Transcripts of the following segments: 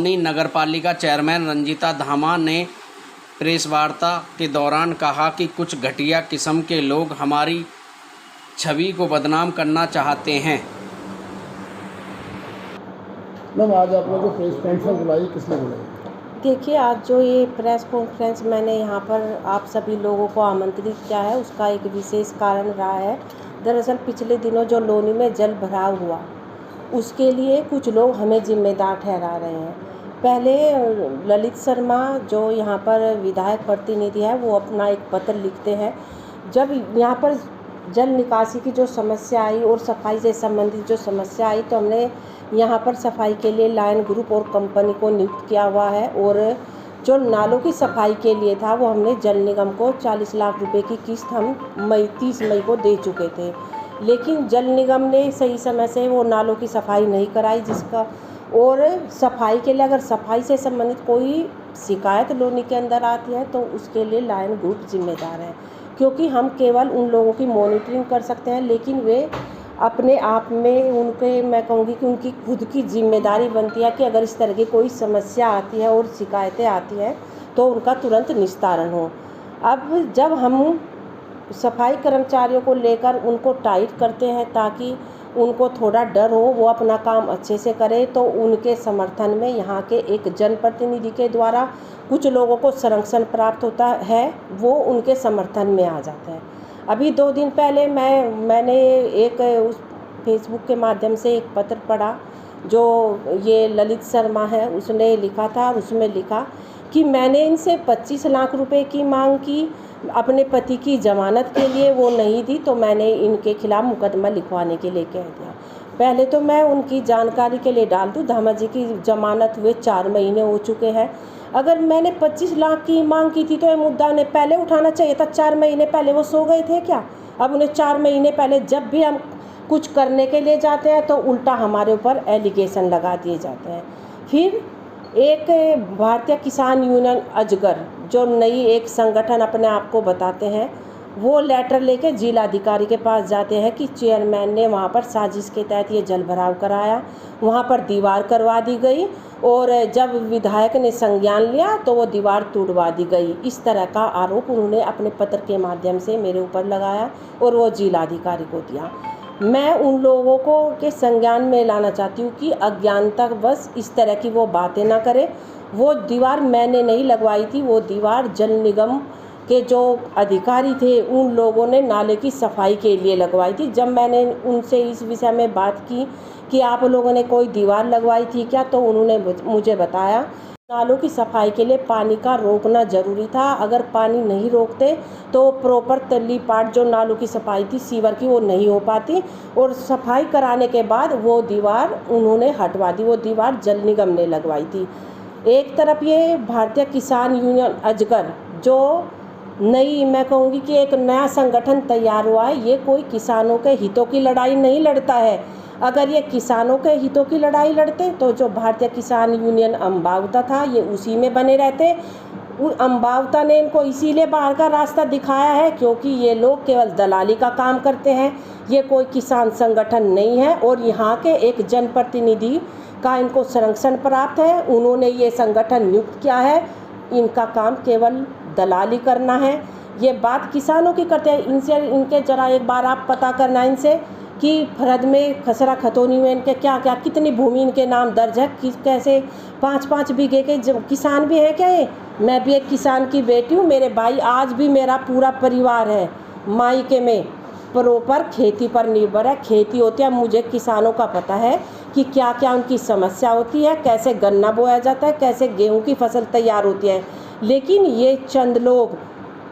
लोनी नगरपालिका चेयरमैन रंजीता धामा ने प्रेस वार्ता के दौरान कहा कि कुछ घटिया किस्म के लोग हमारी छवि को बदनाम करना चाहते हैं। मैम, आज आपने जो प्रेस कॉन्फ्रेंस बुलाई, किसने बुलाई? देखिए, आज जो ये प्रेस कॉन्फ्रेंस मैंने यहाँ पर आप सभी लोगों को आमंत्रित किया है, उसका एक विशेष कारण रहा है। दरअसल पिछले दिनों जो लोनी में जल भराव हुआ, उसके लिए कुछ लोग हमें जिम्मेदार ठहरा रहे हैं। पहले ललित शर्मा जो यहाँ पर विधायक प्रतिनिधि है, वो अपना एक पत्र लिखते हैं। जब यहाँ पर जल निकासी की जो समस्या आई और सफाई से संबंधित जो समस्या आई, तो हमने यहाँ पर सफाई के लिए लायन ग्रुप और कंपनी को नियुक्त किया हुआ है। और जो नालों की सफाई के लिए था, वो हमने जल निगम को 40 लाख रुपए की किस्त हम 30 मई को दे चुके थे। लेकिन जल निगम ने सही समय से वो नालों की सफाई नहीं कराई, जिसका और सफाई के लिए अगर सफाई से संबंधित कोई शिकायत लोनी के अंदर आती है, तो उसके लिए लायन ग्रुप जिम्मेदार है, क्योंकि हम केवल उन लोगों की मॉनिटरिंग कर सकते हैं, लेकिन वे अपने आप में उनके, मैं कहूँगी कि उनकी खुद की जिम्मेदारी बनती है कि अगर इस तरह की कोई समस्या आती है और शिकायतें आती हैं, तो उनका तुरंत निस्तारण हो। अब जब हम सफाई कर्मचारियों को लेकर उनको टाइट करते हैं ताकि उनको थोड़ा डर हो, वो अपना काम अच्छे से करें, तो उनके समर्थन में यहाँ के एक जनप्रतिनिधि के द्वारा कुछ लोगों को संरक्षण प्राप्त होता है, वो उनके समर्थन में आ जाते हैं। अभी 2 दिन पहले मैंने एक उस फेसबुक के माध्यम से एक पत्र पढ़ा जो ये ललित शर्मा है, उसने लिखा था, और उसमें लिखा कि मैंने इनसे 25 लाख रुपए की मांग की, अपने पति की जमानत के लिए, वो नहीं दी, तो मैंने इनके खिलाफ़ मुकदमा लिखवाने के लिए कह दिया। पहले तो मैं उनकी जानकारी के लिए डाल दूँ, धामा जी की जमानत हुए 4 महीने हो चुके हैं। अगर मैंने 25 लाख की मांग की थी, तो ये मुद्दा उन्हें पहले उठाना चाहिए था। 4 महीने पहले वो सो गए थे क्या? अब उन्हें 4 महीने पहले, जब भी हम कुछ करने के लिए जाते हैं, तो उल्टा हमारे ऊपर एलिगेशन लगा दिए जाते हैं। फिर एक भारतीय किसान यूनियन अजगर, जो नई एक संगठन अपने आप को बताते हैं, वो लेटर लेके जिलाधिकारी के पास जाते हैं कि चेयरमैन ने वहाँ पर साजिश के तहत ये जल भराव कराया, वहाँ पर दीवार करवा दी गई, और जब विधायक ने संज्ञान लिया तो वो दीवार तोड़वा दी गई। इस तरह का आरोप उन्होंने अपने पत्र के माध्यम से मेरे ऊपर लगाया और वो जिलाधिकारी को दिया। मैं उन लोगों को के संज्ञान में लाना चाहती हूँ कि अज्ञानता बस इस तरह की वो बातें ना करें। वो दीवार मैंने नहीं लगवाई थी, वो दीवार जल निगम के जो अधिकारी थे, उन लोगों ने नाले की सफाई के लिए लगवाई थी। जब मैंने उनसे इस विषय में बात की कि आप लोगों ने कोई दीवार लगवाई थी क्या, तो उन्होंने मुझे बताया नालों की सफाई के लिए पानी का रोकना ज़रूरी था। अगर पानी नहीं रोकते तो प्रॉपर तली पार्ट जो नालों की सफाई थी सीवर की, वो नहीं हो पाती, और सफाई कराने के बाद वो दीवार उन्होंने हटवा दी। वो दीवार जल निगम ने लगवाई थी। एक तरफ ये भारतीय किसान यूनियन अजगर, जो नई, मैं कहूँगी कि एक नया संगठन तैयार हुआ है, ये कोई किसानों के हितों की लड़ाई नहीं लड़ता है। अगर ये किसानों के हितों की लड़ाई लड़ते तो जो भारतीय किसान यूनियन अम्बावता था, ये उसी में बने रहते। अम्बावता ने इनको इसीलिए बाहर का रास्ता दिखाया है क्योंकि ये लोग केवल दलाली का काम करते हैं, ये कोई किसान संगठन नहीं है। और यहाँ के एक जनप्रतिनिधि का इनको संरक्षण प्राप्त है, उन्होंने ये संगठन नियुक्त किया है, इनका काम केवल दलाली करना है। ये बात किसानों की करते हैं। इनसे इनके जरा एक बार आप पता करना इनसे कि फरद में खसरा खतौनी में इनके क्या क्या कितनी भूमि इनके नाम दर्ज है, कैसे 5-5 बीघे के किसान भी है क्या ये? मैं भी एक किसान की बेटी हूँ, मेरे भाई, आज भी मेरा पूरा परिवार है मायके में प्रॉपर खेती पर निर्भर है, खेती होती है। मुझे किसानों का पता है कि क्या क्या उनकी समस्या होती है, कैसे गन्ना बोया जाता है, कैसे गेहूं की फसल तैयार होती है। लेकिन ये चंद लोग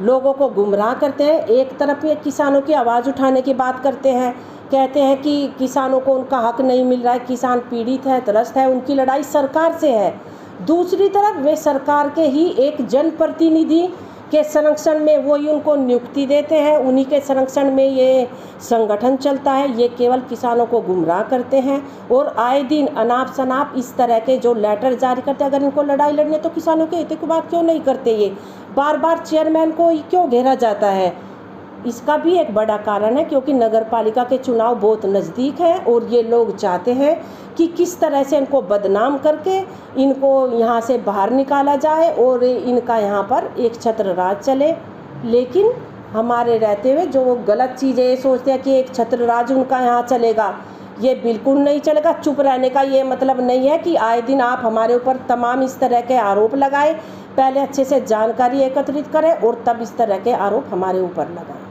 लोगों को गुमराह करते हैं। एक तरफ ये किसानों की आवाज़ उठाने की बात करते हैं, कहते हैं कि किसानों को उनका हक नहीं मिल रहा है, किसान पीड़ित है, त्रस्त है, उनकी लड़ाई सरकार से है। दूसरी तरफ वे सरकार के ही एक जनप्रतिनिधि के संरक्षण में वही उनको नियुक्ति देते हैं, उन्हीं के संरक्षण में ये संगठन चलता है। ये केवल किसानों को गुमराह करते हैं और आए दिन अनाप शनाप इस तरह के जो लेटर जारी करते हैं। अगर इनको लड़ाई लड़नी है तो किसानों के हित की बात क्यों नहीं करते? ये बार बार चेयरमैन को क्यों घेरा जाता है? इसका भी एक बड़ा कारण है क्योंकि नगरपालिका के चुनाव बहुत नज़दीक हैं और ये लोग चाहते हैं कि किस तरह से इनको बदनाम करके इनको यहाँ से बाहर निकाला जाए और इनका यहाँ पर एक छत्र राज चले। लेकिन हमारे रहते हुए जो वो गलत चीज़ें ये सोचते हैं कि एक छत्र राज उनका यहाँ चलेगा, ये बिल्कुल नहीं चलेगा। चुप रहने का ये मतलब नहीं है कि आए दिन आप हमारे ऊपर तमाम इस तरह के आरोप लगाए। पहले अच्छे से जानकारी एकत्रित करें और तब इस तरह के आरोप हमारे ऊपर लगाएं।